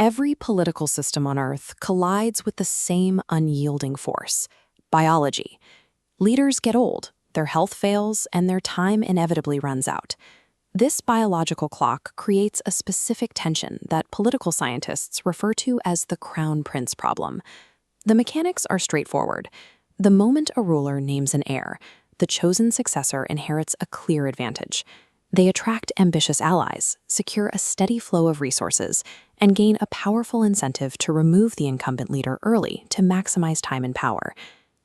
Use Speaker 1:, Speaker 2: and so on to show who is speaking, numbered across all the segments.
Speaker 1: Every political system on Earth collides with the same unyielding force: biology. Leaders get old, their health fails, and their time inevitably runs out. This biological clock creates a specific tension that political scientists refer to as the crown prince problem. The mechanics are straightforward. The moment a ruler names an heir, the chosen successor inherits a clear advantage. They attract ambitious allies, secure a steady flow of resources, and gain a powerful incentive to remove the incumbent leader early to maximize time and power.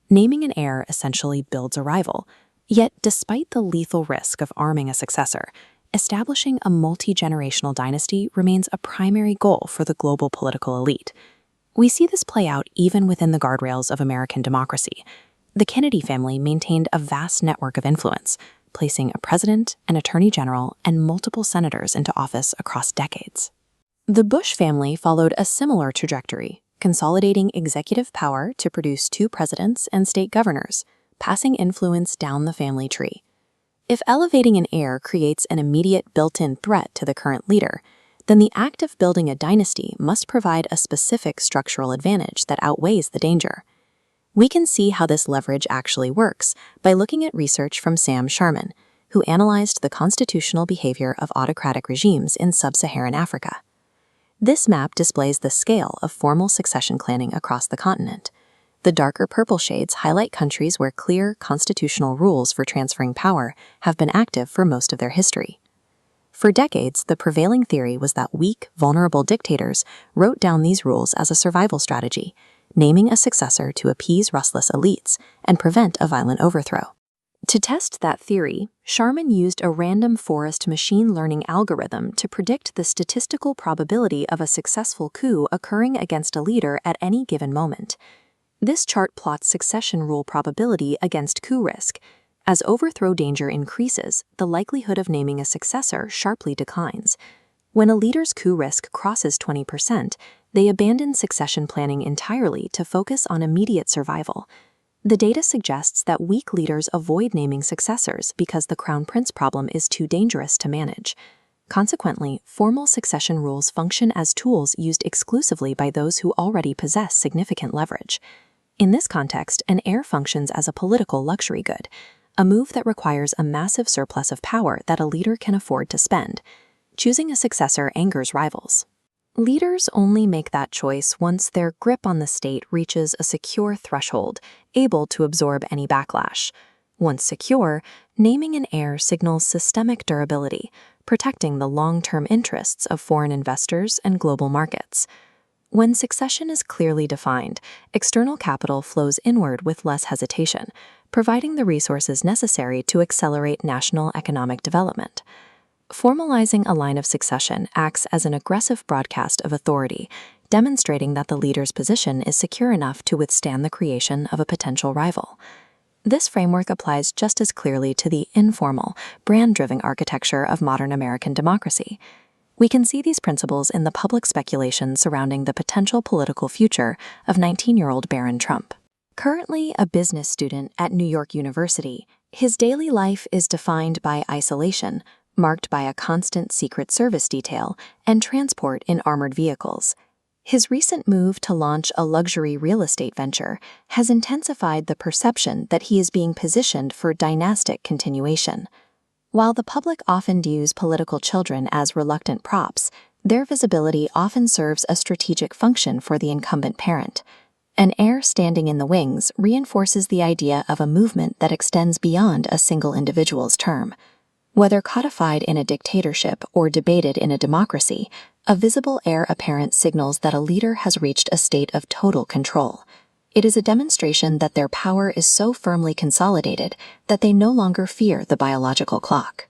Speaker 1: Naming an heir essentially builds a rival. Yet, despite the lethal risk of arming a successor, establishing a multi-generational dynasty remains a primary goal for the global political elite. We see this play out even within the guardrails of American democracy. The Kennedy family maintained a vast network of influence, placing a president, an attorney general, and multiple senators into office across decades. The Bush family followed a similar trajectory, consolidating executive power to produce 2 presidents and state governors, passing influence down the family tree. If elevating an heir creates an immediate built-in threat to the current leader, then the act of building a dynasty must provide a specific structural advantage that outweighs the danger. We can see how this leverage actually works by looking at research from Sam Sharman, who analyzed the constitutional behavior of autocratic regimes in sub-Saharan Africa. This map displays the scale of formal succession planning across the continent. The darker purple shades highlight countries where clear constitutional rules for transferring power have been active for most of their history. For decades, the prevailing theory was that weak, vulnerable dictators wrote down these rules as a survival strategy, naming a successor to appease restless elites and prevent a violent overthrow. To test that theory, Sharman used a random forest machine learning algorithm to predict the statistical probability of a successful coup occurring against a leader at any given moment. This chart plots succession rule probability against coup risk. As overthrow danger increases, the likelihood of naming a successor sharply declines. When a leader's coup risk crosses 20%, they abandon succession planning entirely to focus on immediate survival. The data suggests that weak leaders avoid naming successors because the crown prince problem is too dangerous to manage. Consequently, formal succession rules function as tools used exclusively by those who already possess significant leverage. In this context, an heir functions as a political luxury good, a move that requires a massive surplus of power that a leader can afford to spend. Choosing a successor angers rivals. Leaders only make that choice once their grip on the state reaches a secure threshold, able to absorb any backlash. Once secure, naming an heir signals systemic durability, protecting the long-term interests of foreign investors and global markets. When succession is clearly defined, external capital flows inward with less hesitation, providing the resources necessary to accelerate national economic development. Formalizing a line of succession acts as an aggressive broadcast of authority, demonstrating that the leader's position is secure enough to withstand the creation of a potential rival. This framework applies just as clearly to the informal, brand-driven architecture of modern American democracy. We can see these principles in the public speculation surrounding the potential political future of 19-year-old Barron Trump. Currently a business student at New York University, his daily life is defined by isolation, marked by a constant Secret Service detail and transport in armored vehicles. His recent move to launch a luxury real estate venture has intensified the perception that he is being positioned for dynastic continuation. While the public often views political children as reluctant props, their visibility often serves a strategic function for the incumbent parent. An heir standing in the wings reinforces the idea of a movement that extends beyond a single individual's term. Whether codified in a dictatorship or debated in a democracy, a visible heir apparent signals that a leader has reached a state of total control. It is a demonstration that their power is so firmly consolidated that they no longer fear the biological clock.